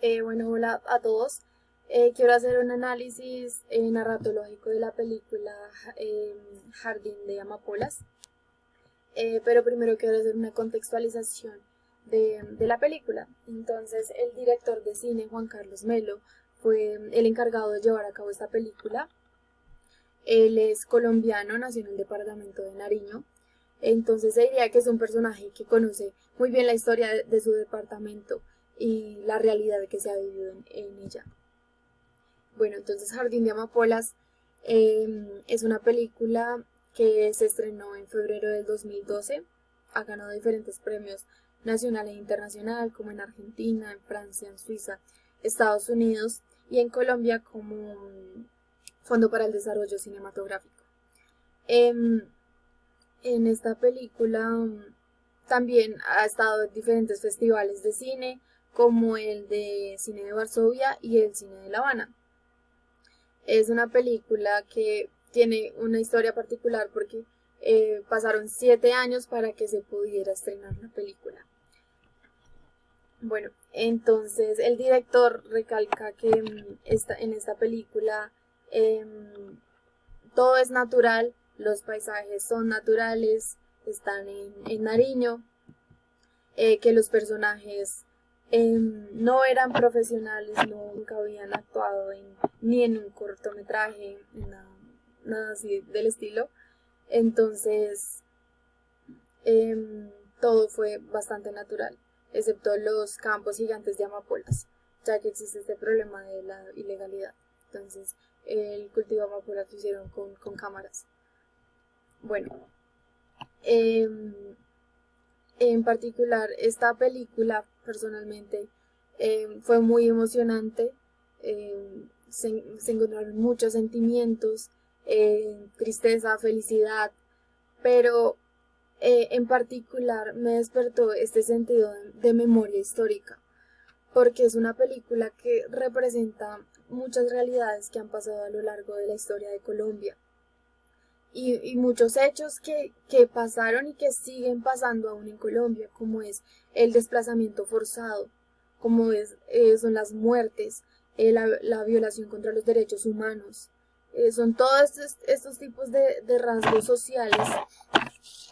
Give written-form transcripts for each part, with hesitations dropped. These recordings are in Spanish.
Bueno, hola a todos. Quiero hacer un análisis narratológico de la película Jardín de Amapolas. Pero primero quiero hacer una contextualización de la película. Entonces, el director de cine, Juan Carlos Melo, fue el encargado de llevar a cabo esta película. Él es colombiano, nació en el departamento de Nariño. Entonces se diría que es un personaje que conoce muy bien la historia de su departamento y la realidad que se ha vivido en ella. Bueno, entonces Jardín de Amapolas es una película que se estrenó en febrero del 2012. Ha ganado diferentes premios nacional e internacional, como en Argentina, en Francia, en Suiza, Estados Unidos y en Colombia como Fondo para el Desarrollo Cinematográfico. Em, en esta película también ha estado en diferentes festivales de cine, como el de Cine de Varsovia y el Cine de La Habana. Es una película que tiene una historia particular porque pasaron 7 años para que se pudiera estrenar la película. Bueno, entonces el director recalca que en esta película todo es natural, los paisajes son naturales, están en Nariño, que los personajes no eran profesionales, nunca habían actuado ni en un cortometraje, nada así del estilo. Entonces, todo fue bastante natural, excepto los campos gigantes de amapolas, ya que existe este problema de la ilegalidad. Entonces, el cultivo de amapolas lo hicieron con cámaras. Bueno, em, en particular, esta película, personalmente, fue muy emocionante. Se encontraron muchos sentimientos, tristeza, felicidad, pero en particular me despertó este sentido de memoria histórica, porque es una película que representa muchas realidades que han pasado a lo largo de la historia de Colombia y muchos hechos que pasaron y que siguen pasando aún en Colombia, como es el desplazamiento forzado, son las muertes, la violación contra los derechos humanos. Son todos estos tipos de rasgos sociales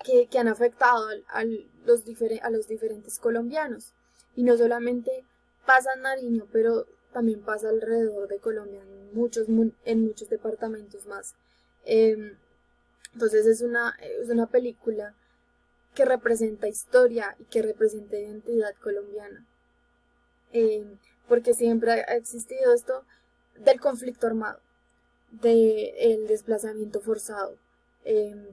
que han afectado a los diferentes colombianos. Y no solamente pasa en Nariño, pero también pasa alrededor de Colombia, en muchos departamentos más. Eh, entonces es una película que representa historia y que representa identidad colombiana. Eh, Porque siempre ha existido esto del conflicto armado, del desplazamiento forzado,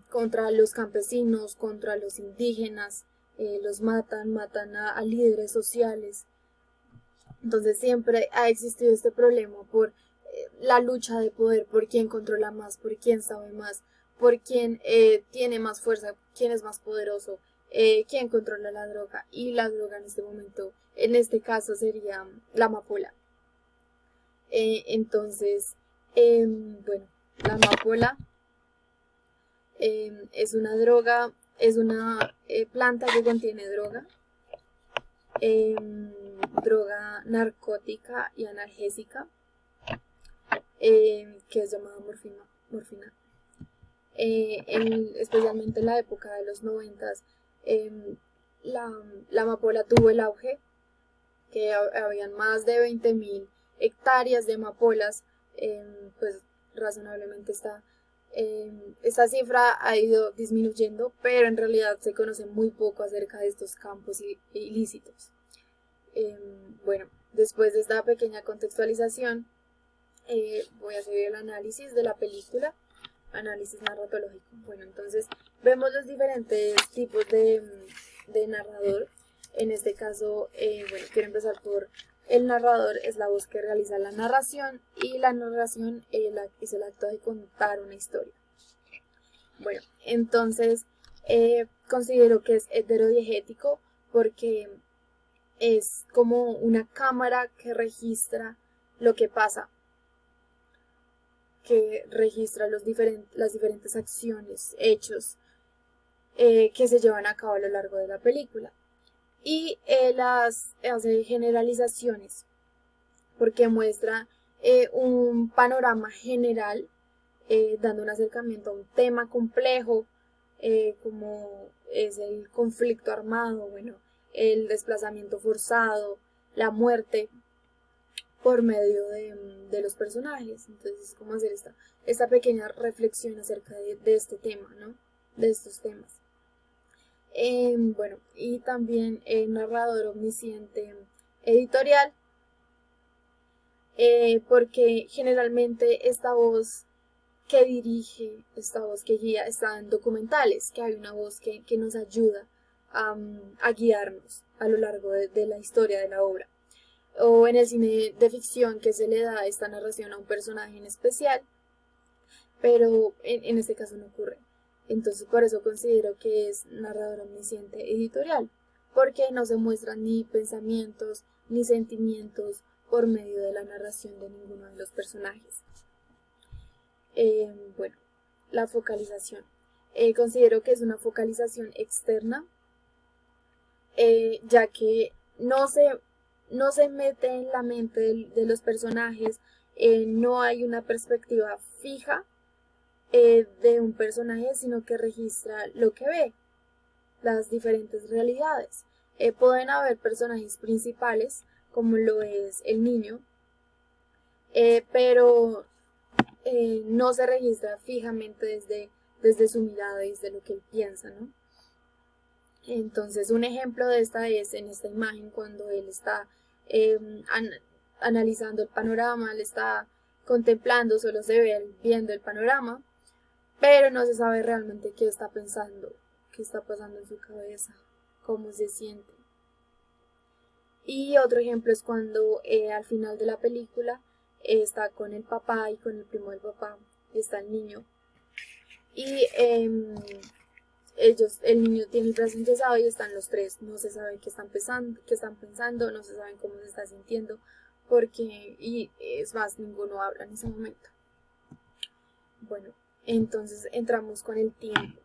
contra los campesinos, contra los indígenas, los matan a líderes sociales. Entonces siempre ha existido este problema por la lucha de poder, por quién controla más, por quién sabe más, por quién tiene más fuerza, quién es más poderoso, quién controla la droga. Y la droga en este momento, en este caso, sería la amapola. Entonces, bueno, la amapola es una droga, es una planta que contiene droga, eh, droga narcótica y analgésica, que es llamada morfina. Especialmente en la época de los 90, eh, la amapola tuvo el auge, que habían más de 20.000 hectáreas de amapolas. Pues razonablemente esta cifra ha ido disminuyendo, pero en realidad se conoce muy poco acerca de estos campos ilícitos. Bueno, después de esta pequeña contextualización, voy a hacer el análisis de la película, análisis narratológico. Bueno, entonces vemos los diferentes tipos de narrador. En este caso, bueno, quiero empezar por el narrador, es la voz que realiza la narración, y la narración es el acto de contar una historia. Bueno, entonces considero que es heterodiegético porque es como una cámara que registra lo que pasa, que registra las diferentes acciones, hechos que se llevan a cabo a lo largo de la película. Y las hace generalizaciones. porque muestra un panorama general, dando un acercamiento a un tema complejo, como es el conflicto armado, bueno, el desplazamiento forzado, la muerte, por medio de los personajes. Entonces, cómo hacer esta pequeña reflexión acerca de este tema, ¿no? De estos temas. Bueno, y también narrador omnisciente editorial, porque generalmente esta voz que dirige, esta voz que guía, está en documentales, que hay una voz que nos ayuda a guiarnos a lo largo de la historia de la obra. O en el cine de ficción, que se le da esta narración a un personaje en especial, pero en este caso no ocurre. Entonces por eso considero que es narrador omnisciente editorial, porque no se muestran ni pensamientos ni sentimientos por medio de la narración de ninguno de los personajes. Bueno, la focalización. Considero que es una focalización externa, ya que no se mete en la mente de los personajes, no hay una perspectiva fija de un personaje, sino que registra lo que ve, las diferentes realidades. Pueden haber personajes principales, como lo es el niño, pero no se registra fijamente desde su mirada, desde lo que él piensa, ¿no? Entonces, un ejemplo de esta es en esta imagen cuando él está analizando el panorama, él está contemplando, solo se ve él viendo el panorama, pero no se sabe realmente qué está pensando, qué está pasando en su cabeza, cómo se siente. Y otro ejemplo es cuando al final de la película está con el papá y con el primo del papá, está el niño. Y el niño tiene el brazo enyesado y están los tres, no se sabe qué están pensando, no se saben cómo se está sintiendo, y es más, ninguno habla en ese momento. Bueno, entonces entramos con el tiempo.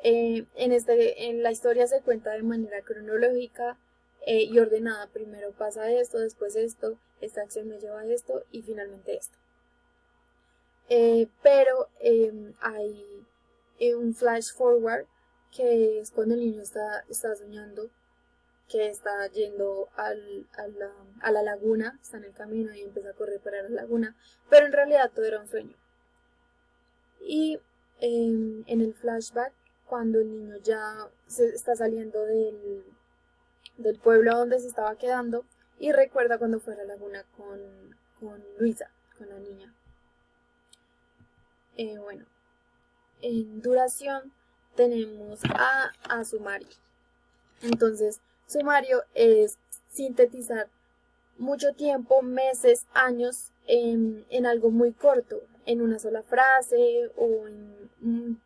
En la historia se cuenta de manera cronológica y ordenada. Primero pasa esto, después esto, esta acción me lleva a esto y finalmente esto. Pero hay un flash forward, que es cuando el niño está soñando que está yendo a la laguna, está en el camino y empieza a correr para la laguna, pero en realidad todo era un sueño. Y en el flashback, cuando el niño ya está saliendo del pueblo donde se estaba quedando, y recuerda cuando fue a la laguna con Luisa, con la niña. Bueno, en duración tenemos a sumario. Entonces, sumario es sintetizar mucho tiempo, meses, años, en algo muy corto, en una sola frase o en un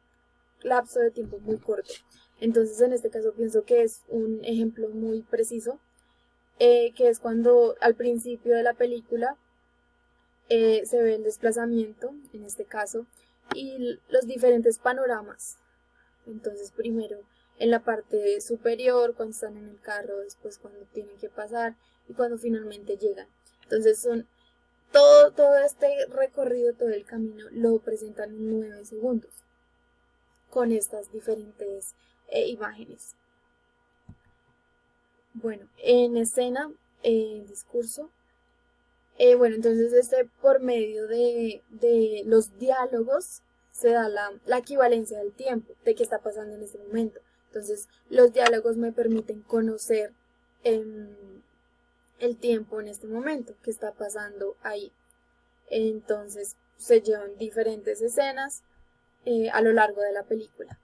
lapso de tiempo muy corto. Entonces, en este caso pienso que es un ejemplo muy preciso, que es cuando al principio de la película se ve el desplazamiento, en este caso, y los diferentes panoramas. Entonces, primero en la parte superior, cuando están en el carro, después cuando tienen que pasar y cuando finalmente llegan. Entonces son todo este recorrido, todo el camino, lo presentan en 9 segundos con estas diferentes imágenes. Bueno, en escena, en discurso, bueno, entonces por medio de los diálogos se da la equivalencia del tiempo, de qué está pasando en este momento. Entonces, los diálogos me permiten conocer el tiempo en este momento, qué está pasando ahí. Entonces, se llevan diferentes escenas a lo largo de la película.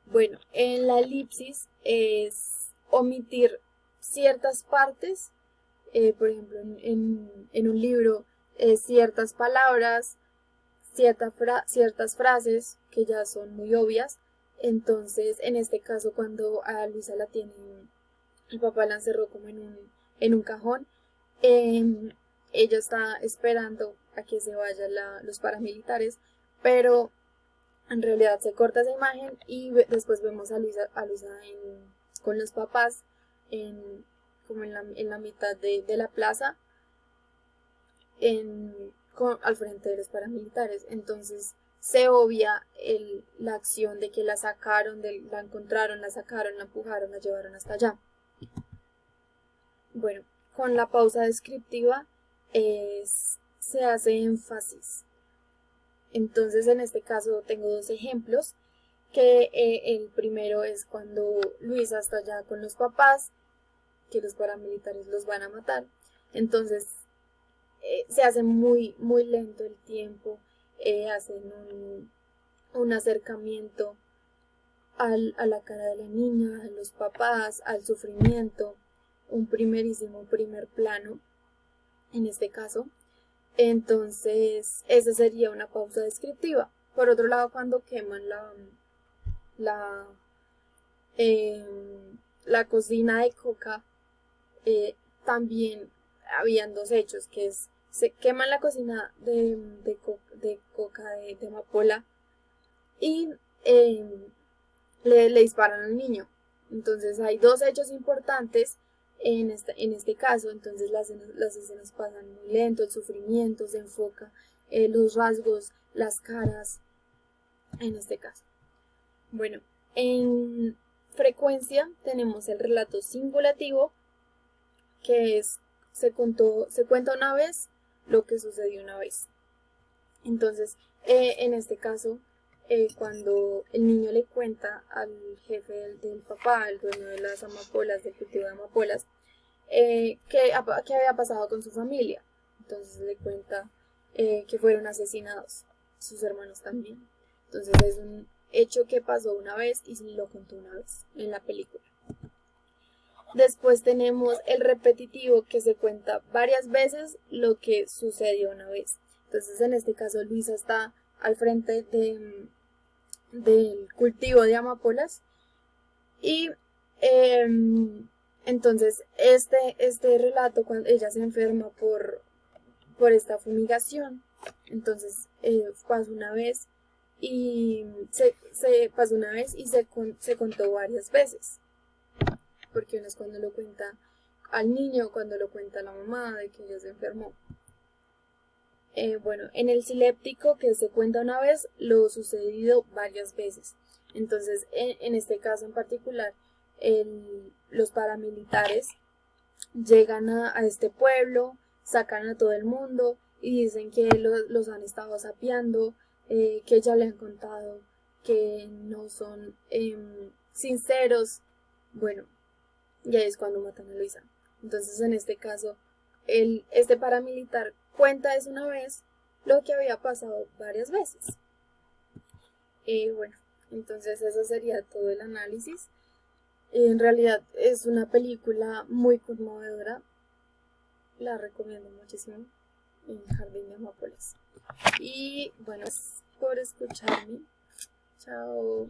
Bueno, en la elipsis es omitir ciertas partes, por ejemplo, en un libro, ciertas palabras, ciertas frases que ya son muy obvias. Entonces, en este caso, cuando a Luisa la tienen, el papá la encerró como en un cajón, ella está esperando a que se vayan los paramilitares, pero en realidad se corta esa imagen y después vemos a Luisa con los papás como en la mitad de la plaza, al frente de los paramilitares. Entonces se obvia la acción de que la sacaron, la encontraron, la sacaron, la empujaron, la llevaron hasta allá. Bueno, con la pausa descriptiva se hace énfasis. Entonces en este caso tengo dos ejemplos, que el primero es cuando Luisa está allá con los papás, que los paramilitares los van a matar. Entonces se hace muy, muy lento el tiempo, hacen un acercamiento a la cara de la niña, a los papás, al sufrimiento, un primer plano en este caso. Entonces esa sería una pausa descriptiva. Por otro lado, cuando queman la cocina de coca, también habían dos hechos, que es, se queman la cocina de coca de amapola y le disparan al niño. Entonces hay dos hechos importantes en este caso. Entonces las escenas pasan muy lento, el sufrimiento se enfoca, los rasgos, las caras, en este caso. Bueno, en frecuencia tenemos el relato singulativo, que es se cuenta una vez lo que sucedió una vez. Entonces, en este caso, cuando el niño le cuenta al jefe del papá, el dueño de las amapolas, del cultivo de amapolas, qué había pasado con su familia. Entonces le cuenta que fueron asesinados, sus hermanos también. Entonces es un hecho que pasó una vez y lo contó una vez en la película. Después tenemos el repetitivo, que se cuenta varias veces lo que sucedió una vez. Entonces en este caso Luisa está al frente del cultivo de amapolas y entonces este relato, cuando ella se enferma por esta fumigación, entonces pasó una vez y se pasó una vez y se contó varias veces, porque uno es cuando lo cuenta al niño, cuando lo cuenta a la mamá de que ella se enfermó. Bueno, en el siléptico, que se cuenta una vez, lo sucedido varias veces. Entonces, en este caso en particular, los paramilitares llegan a este pueblo, sacan a todo el mundo y dicen que los han estado sapeando, que ya le han contado que no son sinceros. Bueno, y ahí es cuando matan a Luisa. Entonces, en este caso, este paramilitar cuenta es una vez lo que había pasado varias veces. Bueno, entonces eso sería todo el análisis. En realidad es una película muy conmovedora. La recomiendo muchísimo, en Jardín de Amapolas. Y bueno, es por escucharme. Chao.